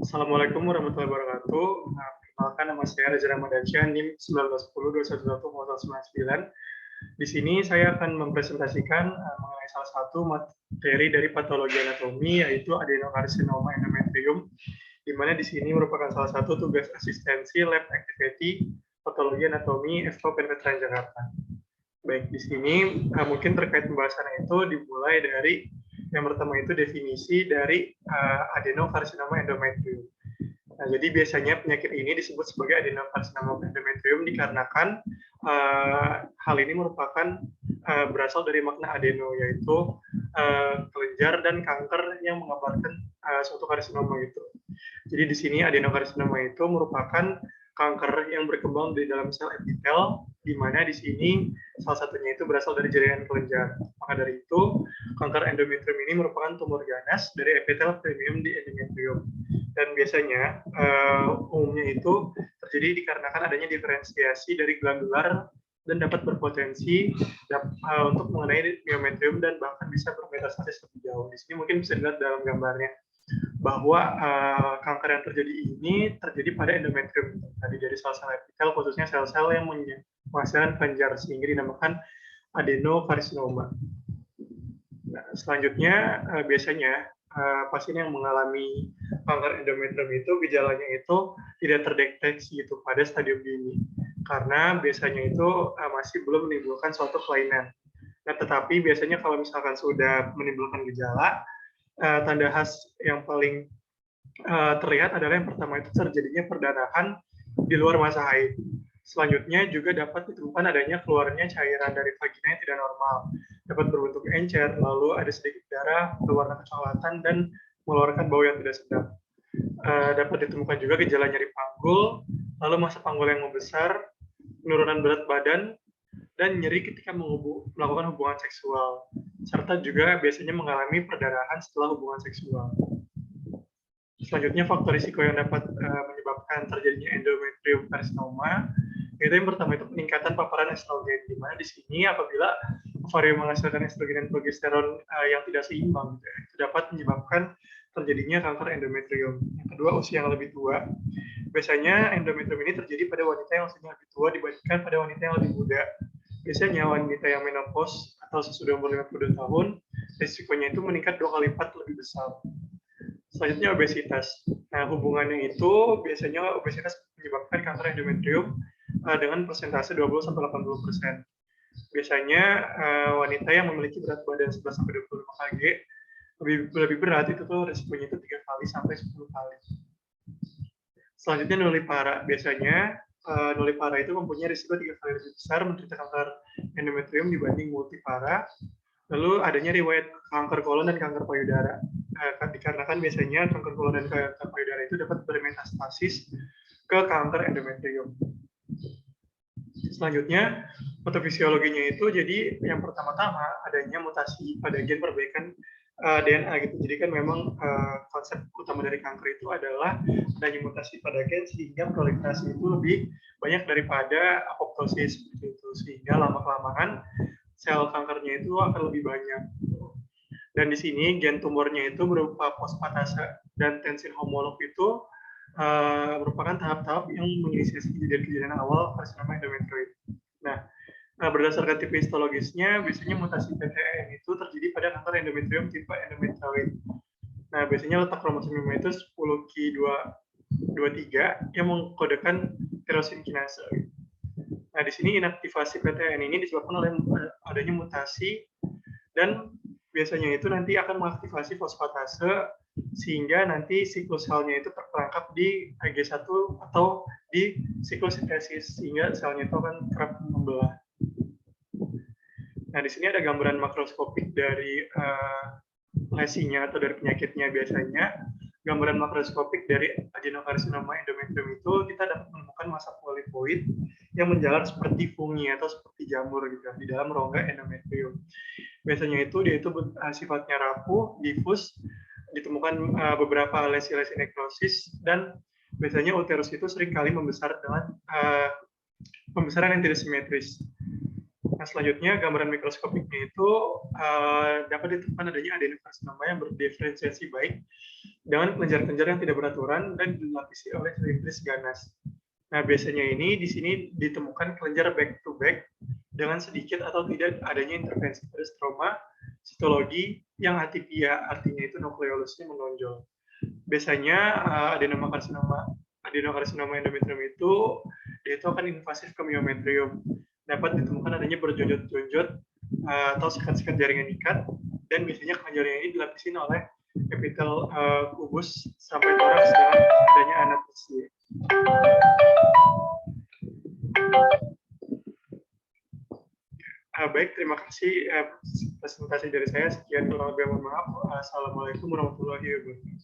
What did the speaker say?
Assalamualaikum warahmatullahi wabarakatuh. Perkenalkan nama saya Reza Ramadhansyah, NIM 1910211199. Di sini saya akan mempresentasikan mengenai salah satu materi dari patologi anatomi, yaitu adenokarsinoma endometrium, di mana di sini merupakan salah satu tugas asistensi lab activity patologi anatomi FK Veteran Jakarta. Baik, di sini mungkin terkait pembahasannya itu dimulai dari yang pertama itu definisi dari adenokarsinoma endometrium. Nah, jadi biasanya penyakit ini disebut sebagai adenokarsinoma endometrium dikarenakan hal ini merupakan berasal dari makna adeno, yaitu kelenjar dan kanker yang mengabarkan suatu karsinoma itu. Jadi di sini adenokarsinoma itu merupakan kanker yang berkembang di dalam sel epitel, di mana di sini salah satunya itu berasal dari jaringan kelenjar. Maka dari itu, kanker endometrium ini merupakan tumor ganas dari epitel premium di endometrium. Dan biasanya umumnya itu terjadi dikarenakan adanya diferensiasi dari glandular dan dapat berpotensi untuk mengenai myometrium dan bahkan bisa bermetastasis lebih jauh. Di sini mungkin bisa dilihat dalam gambarnya bahwa kanker yang terjadi ini terjadi pada endometrium tadi dari sel-sel epitel, khususnya sel-sel yang menghasilkan kelenjar sehingga dinamakan adenokarsinoma. Nah, selanjutnya biasanya pasien yang mengalami kanker endometrium itu gejalanya itu tidak terdeteksi itu pada stadium dini karena biasanya itu masih belum menimbulkan suatu kelainan. Nah, tetapi biasanya kalau misalkan sudah menimbulkan gejala, tanda khas yang paling terlihat adalah yang pertama itu terjadinya perdarahan di luar masa haid. Selanjutnya juga dapat ditemukan adanya keluarnya cairan dari vagina yang tidak normal, dapat berbentuk encer, lalu ada sedikit darah, berwarna kecoklatan, dan mengeluarkan bau yang tidak sedap. Dapat ditemukan juga gejala nyeri panggul, lalu masa panggul yang membesar, penurunan berat badan, dan nyeri ketika melakukan hubungan seksual, serta juga biasanya mengalami perdarahan setelah hubungan seksual. Selanjutnya, faktor risiko yang dapat menyebabkan terjadinya endometrium karsinoma, yaitu yang pertama itu peningkatan paparan estrogen, di mana di sini apabila ovarium menghasilkan estrogen dan progesteron yang tidak seimbang, itu dapat menyebabkan terjadinya kanker endometrium. Yang kedua, usia yang lebih tua. Biasanya endometrium ini terjadi pada wanita yang usianya lebih tua dibandingkan pada wanita yang lebih muda. Biasanya wanita yang menopause atau sesudah umur 52 tahun, risikonya itu meningkat 2 kali lipat lebih besar. Selanjutnya obesitas. Nah, hubungannya itu biasanya obesitas menyebabkan kanker endometrium dengan persentase 20-80%. Biasanya wanita yang memiliki berat badan 11-25 kg lebih berat itu tuh risikonya itu 3 kali sampai 10 kali. Selanjutnya nulipara. Biasanya nulipara itu mempunyai risiko 3 kali lebih besar menderita kanker endometrium dibanding multipara. Lalu adanya riwayat kanker kolon dan kanker payudara. Dikarenakan biasanya kanker kolon dan kanker payudara itu dapat bermetastasis ke kanker endometrium. Selanjutnya, patofisiologinya itu jadi yang pertama-tama adanya mutasi pada gen perbaikan DNA gitu. Jadi kan memang konsep utama dari kanker itu adalah adanya mutasi pada gen sehingga proliferasi itu lebih banyak daripada apoptosis seperti itu, sehingga lama-kelamaan sel kankernya itu akan lebih banyak. Dan di sini gen tumornya itu berupa fosfatase dan tensin homolog itu merupakan tahap-tahap yang menginisiasi kejadian-kejadian awal karsinoma endometrioid. Nah, berdasarkan tipe histologisnya, biasanya mutasi PTEN itu terjadi pada kanker endometrium tipe endometrioid. Nah, biasanya letak kromosomnya itu 10q23 yang mengkodekan tyrosin kinase. Nah, di sini inaktivasi PTN ini disebabkan oleh adanya mutasi dan biasanya itu nanti akan mengaktifasi fosfatase sehingga nanti siklus selnya itu terperangkap di Ig1 atau di siklus sintesis sehingga selnya itu akan kerap membelah. Nah, di sini ada gambaran makroskopik dari lesinya atau dari penyakitnya. Biasanya gambaran makroskopik dari adenokarsinoma endometrium itu kita dapat menemukan massa polipoid yang menjalar seperti fungi atau seperti jamur gitu di dalam rongga endometrium. Biasanya itu dia itu sifatnya rapuh, difus, ditemukan beberapa lesi-lesi nekrosis, dan biasanya uterus itu seringkali membesar dengan pembesaran yang tidak simetris. Nah, selanjutnya gambaran mikroskopiknya itu dapat ditemukan adanya adenokarsinoma yang berdiferensiasi baik dengan kelenjar-kelenjar yang tidak beraturan dan dilapisi oleh selindris ganas. Nah, biasanya ini di sini ditemukan kelenjar back to back dengan sedikit atau tidak adanya intervensi pada stroma sitologi yang atipia, artinya itu nukleolusnya menonjol. Biasanya adenokarsinoma endometrium itu dia itu akan invasif ke myometrium. Dapat ditemukan adanya berjonjot-jonjot atau sekat-sekat jaringan ikat, dan biasanya kelenjarnya ini dilapisi oleh epitel kubus sampai toraks dengan adanya anatosi. Baik, terima kasih presentasi dari saya. Sekian, kurang lebih mohon maaf. Assalamualaikum warahmatullahi wabarakatuh.